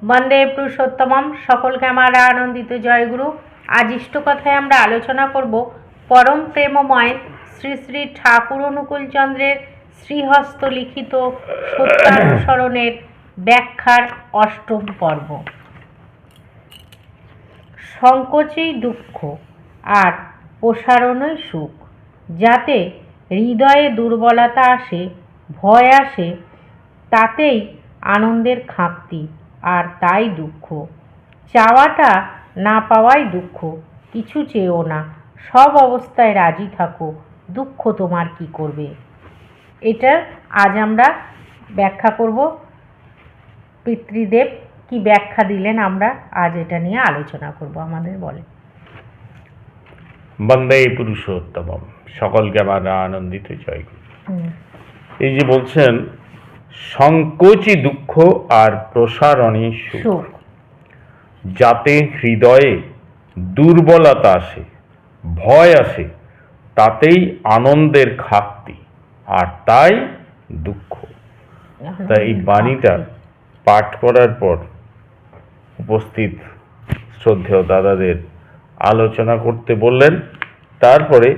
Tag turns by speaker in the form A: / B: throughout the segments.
A: বন্দে পুরুষোত্তমম। সকলকে আমার আনন্দিত জয়গুরু। আজ ইষ্টকথায় আমরা আলোচনা করব পরম প্রেমময় শ্রী শ্রী ঠাকুর অনুকূল চন্দ্রের শ্রীহস্ত লিখিত সত্যানুসরণের ব্যাখ্যার অষ্টম পর্ব। সংকোচেই দুঃখ আর প্রসারণই সুখ। যাতে হৃদয়ে দুর্বলতা আসে, ভয় আসে, তাতেই আনন্দের খাঁকতি, আর তাই দুঃখ। চাওয়াটা না পাওয়াই দুঃখ। কিছু চেয়েও না, সব অবস্থায় রাজি থাকো, দুঃখ তোমার কি করবে। এটা আজ আমরা ব্যাখ্যা করব। পিতৃদেব কি ব্যাখ্যা দিলেন আমরা আজ এটা নিয়ে আলোচনা করব। আমাদের বলে
B: বন্দে পুরুষোত্তমম। সকলকে আমার আনন্দিত জয়গুরু। এই যে বলছেন সংকোচই দুঃখ আর প্রসারণই সুখ। যাতে হৃদয়ে দুর্বলতা আসে, ভয় আসে, তাতেই আনন্দের খাক্তি, আর তাই দুঃখ। তাই এই বাণীটা পাঠ করার পর উপস্থিত শ্রদ্ধেয় দাদাদের আলোচনা করতে বললেন। তারপরে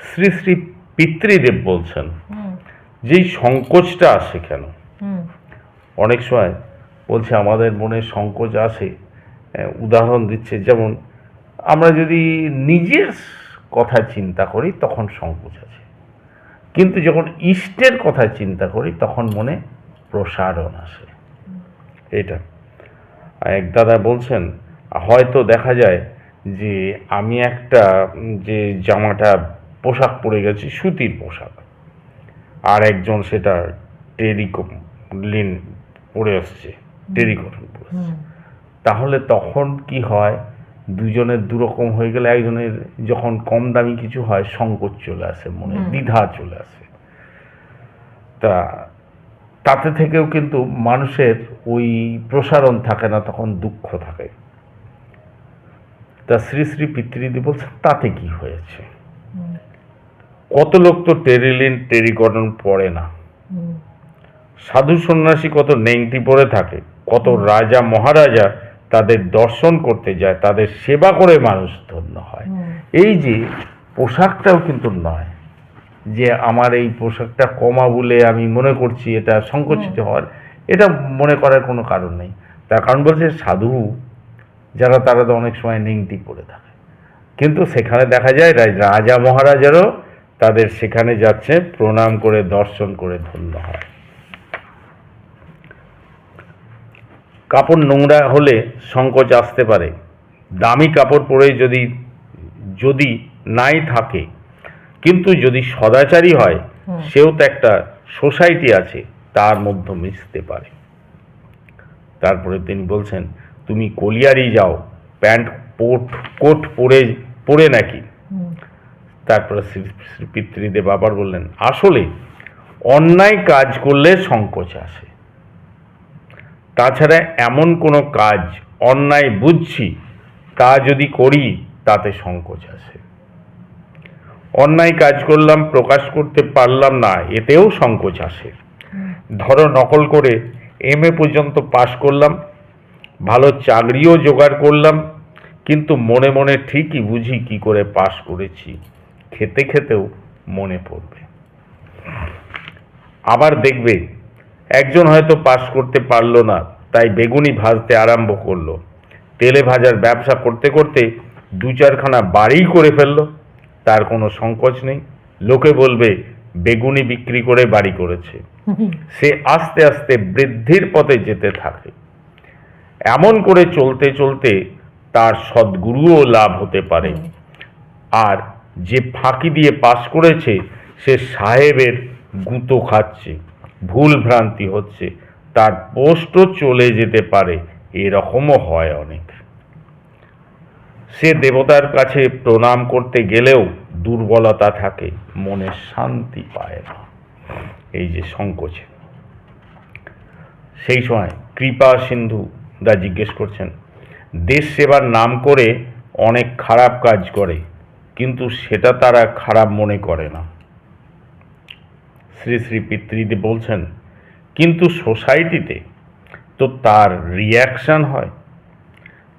B: শ্রী শ্রী পিতৃদেব বলছেন যে সংকোচটা আসে কেন। অনেক সময় বলছে আমাদের মনে সংকোচ আসে, উদাহরণ দিচ্ছে, যেমন আমরা যদি নিজের কথা চিন্তা করি তখন সংকোচ আছে, কিন্তু যখন ইষ্টের কথা চিন্তা করি তখন মনে প্রসারণ আসে। এটা এক দাদা বলছেন, হয়তো দেখা যায় যে আমি একটা যে জামাটা পোশাক পরে গেছি, সুতির পোশাক, আর একজন সেটা টেরিকলিন পরে আসছে, টেরিকটন পরে আসছে, তাহলে তখন কি হয়, দুজনের দুরকম হয়ে গেলে একজনের যখন কম দামি কিছু হয় সংকোচ চলে আসে, মনে দ্বিধা চলে আসে। তাতে থেকেও কিন্তু মানুষের ওই প্রসারণ থাকে না, তখন দুঃখ থাকে। তা শ্রী শ্রী পিতৃদেব বলছেন তাতে কি হয়েছে। কত লোক তো টেরিকটন পরে না, সাধু সন্ন্যাসী কত নেংটি পরে থাকে, কত রাজা মহারাজা তাদের দর্শন করতে যায়, তাদের সেবা করে মানুষ ধন্য হয়। এই যে পোশাকটাও কিন্তু নয় যে আমার এই পোশাকটা কমা বলে আমি মনে করছি এটা সংকুচিত হওয়ার, এটা মনে করার কোনো কারণ নেই। তার কারণ বলছে সাধু যারা তারা তো অনেক সময় নেংটি পরে থাকে, কিন্তু সেখানে দেখা যায় রাজা মহারাজারও তাদের সেখানে যাচ্ছে, প্রণাম করে দর্শন করে ধন্য হয়। কাপড় নোংরা হলে সংকোচ আসতে পারে। দামি কাপড় পরে যদি নাই থাকে, কিন্তু যদি সদাচারী হয়, সেও তো একটা সোসাইটি আছে, তার মধ্যে মিশতে পারে। তারপরে তিনি বলছেন, তুমি কলিয়ারি যাও, প্যান্ট কোট পরে নাকি। তারপরে শ্রী পিতৃদেব আবার বললেন, আসলে অন্যায় কাজ করলে সংকোচ আসে, তাছাড়া এমন কোনো কাজ অন্যায় বুঝছি তা যদি করি তাতে সংকোচ আসে। অন্যায় কাজ করলাম, প্রকাশ করতে পারলাম না, এতেও সংকোচ আসে। ধরো নকল করে MA পর্যন্ত পাশ করলাম, ভালো চাকরিও জোগাড় করলাম, কিন্তু মনে মনে ঠিকই বুঝি কি করে পাশ করেছি, খেতে খেতেও মনে পড়বে। আবার দেখবে একজন হয়তো পাশ করতে পারলো না, তাই বেগুনি ভাজতে আরম্ভ করলো, তেলে ভাজার ব্যবসা করতে করতে 2-4খানা বাড়ি করে ফেললো, তার কোনো সংকোচ নেই। লোকে বলবে বেগুনি বিক্রি করে বাড়ি করেছে। সে আস্তে আস্তে বৃদ্ধির পথে যেতে থাকে। এমন করে চলতে চলতে তার সদ্গুরুও লাভ হতে পারে। আর যে ফাঁকি দিয়ে পাশ করেছে সে সাহেবের গুঁতো খাচ্ছে, ভুল ভ্রান্তি হচ্ছে, তার পোস্টও চলে যেতে পারে, এরকমও হয় অনেক। সে দেবতার কাছে প্রণাম করতে গেলেও দুর্বলতা থাকে, মনে শান্তি পায় না। এই যে সংকোচে, সেই সময় কৃপা সিন্ধু দা জিজ্ঞেস করছেন, দেশ সেবার নাম করে অনেক খারাপ কাজ করে, কিন্তু সেটা তারা খারাপ মনে করে না। শ্রী শ্রী পিতৃদেব বলছেন, কিন্তু সোসাইটিতে তো তার রিয়াকশন হয়।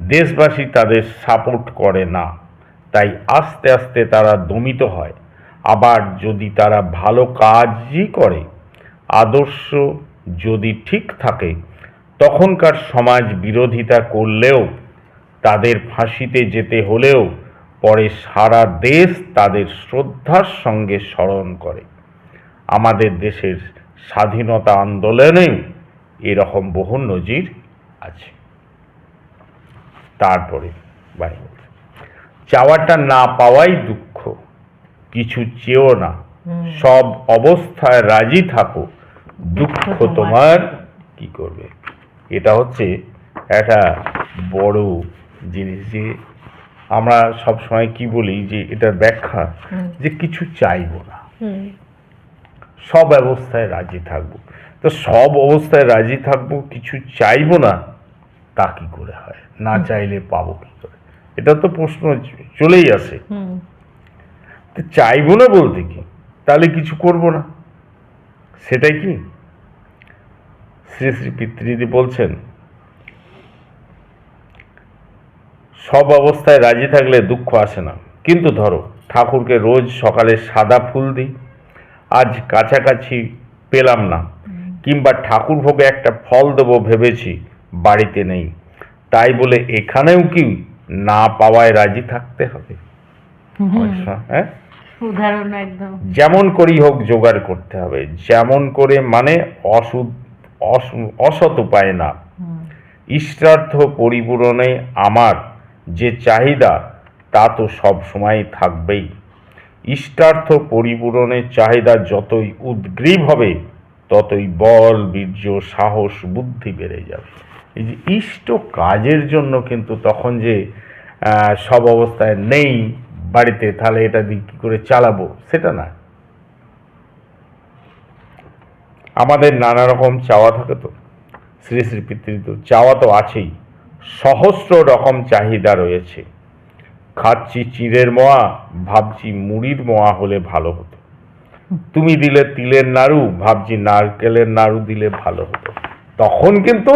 B: দেশবাসী তাদের সাপোর্ট করে না, তাই আস্তে আস্তে তারা দমিত হয়। আবার যদি তারা ভালো কাজই করে, আদর্শ যদি ঠিক থাকে, তখনকার সমাজ বিরোধিতা করলেও, তাদের ফাঁসিতে যেতে হলেও পরে সারা দেশ তাদের শ্রদ্ধার সঙ্গে স্মরণ করে। আমাদের দেশের স্বাধীনতা আন্দোলনেও এরকম বহু নজির আছে। তারপরে চাওয়াটা না পাওয়াই দুঃখ, কিছু চেয়েও না, সব অবস্থায় রাজি থাকো, দুঃখ তোমার কি করবে। এটা হচ্ছে একটা বড় জিনিস, যে আমরা সবসময় কি বলি যে এটার ব্যাখ্যা যে কিছু চাইবো না, সব অবস্থায় রাজি থাকবো। তো সব অবস্থায় রাজি থাকবো, কিছু চাইবো না, তা কি করে হয়? না চাইলে পাবো কি করে? এটা তো প্রশ্ন চলেই আসে। তো চাইবো না বলতে কি, তাহলে কিছু করব না, সেটাই কি? শ্রী শ্রী পিতৃদি বলছেন, সব অবস্থায় রাজি থাকলে দুঃখ আসে না। কিন্তু ধরো ঠাকুরকে রোজ সকালে সাদা ফুল দিই, আজ কাছাকাছি পেলাম না, কিংবা ঠাকুর ভোগে একটা ফল দেবো ভেবেছি, বাড়িতে নেই, তাই বলে এখানেও কি না পাওয়ায় রাজি থাকতে হবে? হ্যাঁ,
A: উদাহরণ একদম
B: যেমন করেই হোক জোগাড় করতে হবে, যেমন করে মানে অসৎ উপায় না। ইষ্টার্থ পরিপূরণে আমার যে চাহিদা, তা তো সব সময় থাকবেই। ইষ্টার্থ পরিপূরণের চাহিদা যতই উদ্গ্রীব হবে, ততই বল, বীর্য, সাহস, বুদ্ধি বেড়ে যাবে। এই যে ইষ্ট কাজের জন্য কিন্তু তখন যে সব অবস্থায় নেই বাড়িতে, তাহলে এটা দিয়ে কী করে চালাবো, সেটা না। আমাদের নানা রকম চাওয়া থাকে, তো শ্রী শ্রী পিতৃত চাওয়া তো আছেই, সহস্র রকম চাহিদা রয়েছে। খাচ্ছি চিড়ের মোয়া, ভাবছি মুড়ির মোয়া হলে ভালো হতো। তুমি দিলে তিলের নাড়ু, ভাবছি নারকেলের নাড়ু দিলে ভালো হতো। তখন কিন্তু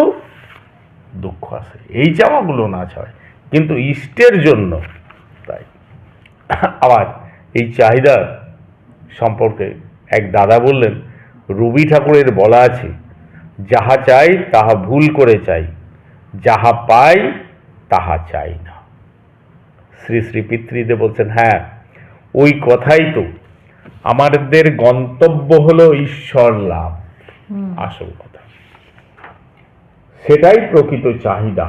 B: দুঃখ আসে, এই চাওয়াগুলো না চায়, কিন্তু ইষ্টের জন্য। তাই আবার এই চাহিদা সম্পর্কে এক দাদা বললেন, রবি ঠাকুরের বলা আছে, যাহা চাই তাহা ভুল করে চাই, যাহা পাই তাহা চাই না। শ্রী শ্রী পিতৃদেব বলছেন, হ্যাঁ, ওই কথাই তো। আমাদের গন্তব্য হলো ঈশ্বর লাভ, আসল কথা, সেটাই প্রকৃত চাহিদা।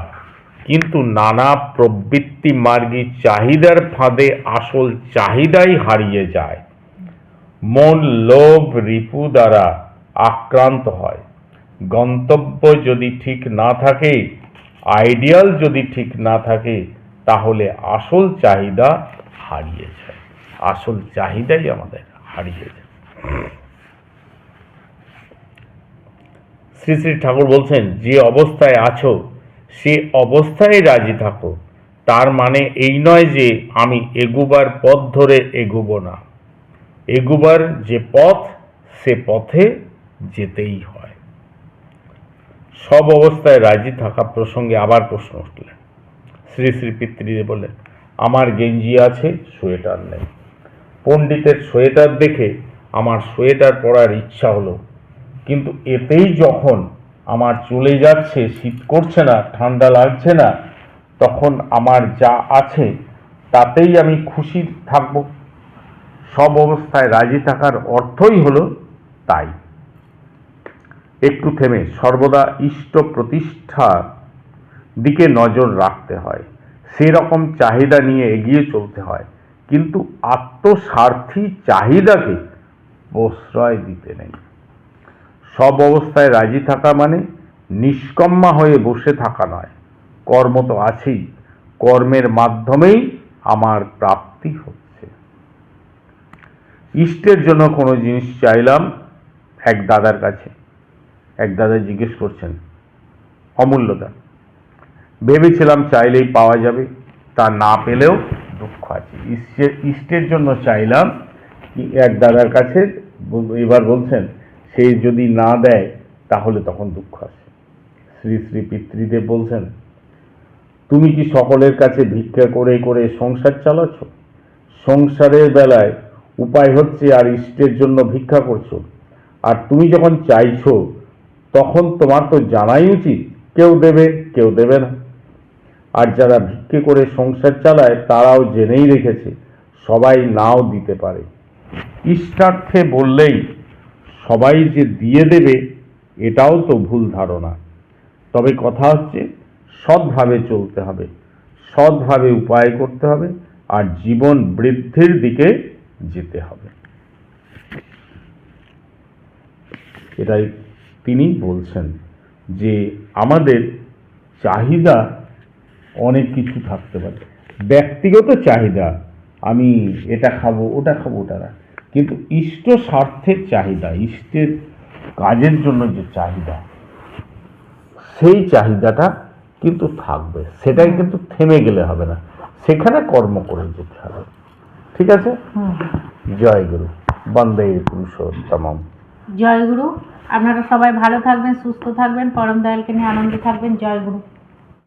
B: কিন্তু নানা প্রবৃত্তি মার্গী চাহিদার ফাঁদে আসল চাহিদাই হারিয়ে যায়। মন লোভ রিপু দ্বারা আক্রান্ত হয়। গন্তব্য যদি ঠিক না থাকে, আইডিয়াল যদি ঠিক না থাকে, তাহলে আসল চাহিদা হারিয়ে যায়। আসল চাহিদাই আমাদের হারিয়ে যায়। শ্রী শ্রী ঠাকুর বলছেন, যে অবস্থায় আছো সে অবস্থায় রাজি থাকো। তার মানে এই নয় যে আমি এগুবার পথ ধরে এগুবো না। এগুবার যে পথ, সে পথে যেতেই হয়। সব অবস্থায় রাজি থাকা প্রসঙ্গে আবার প্রশ্ন উঠলেন। শ্রী শ্রী পিতৃদেব বললেন, আমার গেঞ্জি আছে, সোয়েটার নেই। পণ্ডিতের সোয়েটার দেখে আমার সোয়েটার পরার ইচ্ছা হলো, কিন্তু এতেই যখন আমার চলে যাচ্ছে, শীত করছে না, ঠান্ডা লাগছে না, তখন আমার যা আছে তাতেই আমি খুশি থাকব। সব অবস্থায় রাজি থাকার অর্থই হলো তাই। একটু থেমে সর্বদা ইষ্ট প্রতিষ্ঠার দিকে নজর রাখতে হয়, সেরকম চাহিদা নিয়ে এগিয়ে চলতে হয়, কিন্তু আত্মস্বার্থী চাহিদাকে প্রশ্রয় দিতে নেই। সব অবস্থায় রাজি থাকা মানে নিষ্কম্মা হয়ে বসে থাকা নয়। কর্ম তো আছেই, কর্মের মাধ্যমেই আমার প্রাপ্তি হচ্ছে। ইষ্টের জন্য কোনো জিনিস চাইলাম এক দাদার কাছে, এক দাদা জিজ্ঞেস করছেন, অমূল্যতা, ভেবেছিলাম চাইলেই পাওয়া যাবে, তা না পেলেও দুঃখ আছে। ইষ্টের জন্য চাইলাম এক দাদার কাছে, এবার বলছেন, সে যদি না দেয় তাহলে তখন দুঃখ আসে। শ্রী শ্রী পিতৃদেব বলছেন, তুমি কি সকলের কাছে ভিক্ষা করে করে সংসার চালাচ্ছ? সংসারের বেলায় উপায় হচ্ছে আর ইষ্টের জন্য ভিক্ষা করছো, আর তুমি যখন চাইছো তখন তোমার তো জানাই উচিত কেউ দেবে কেউ দেবে না। আর যারা ভিক্ষে করে সংসার চালায় তারাও জেনেই রেখেছে সবাই নাও দিতে পারে। ইষ্টার্থে বললেই সবাই যে দিয়ে দেবে এটাও তো ভুল ধারণা। তবে কথা হচ্ছে সৎভাবে চলতে হবে, সৎভাবে উপায় করতে হবে, আর জীবন বৃদ্ধির দিকে যেতে হবে। এটাই তিনি বলছেন যে আমাদের চাহিদা অনেক কিছু থাকতে পারে, ব্যক্তিগত চাহিদা, আমি এটা খাবো ওটা খাবো ওটা না, কিন্তু ইষ্ট স্বার্থের চাহিদা, ইষ্টের কাজের জন্য যে চাহিদা, সেই চাহিদাটা কিন্তু থাকবে, সেটাই কিন্তু থেমে গেলে হবে না, সেখানে কর্ম করে যেতে হবে। ঠিক আছে? জয় গুরু, বন্দে পুরুষোত্তমম।
A: জয় গুরু। আপনারা সবাই ভালো থাকবেন, সুস্থ থাকবেন, পরম দয়ালকে নিয়ে আনন্দে থাকবেন। জয় গুরু।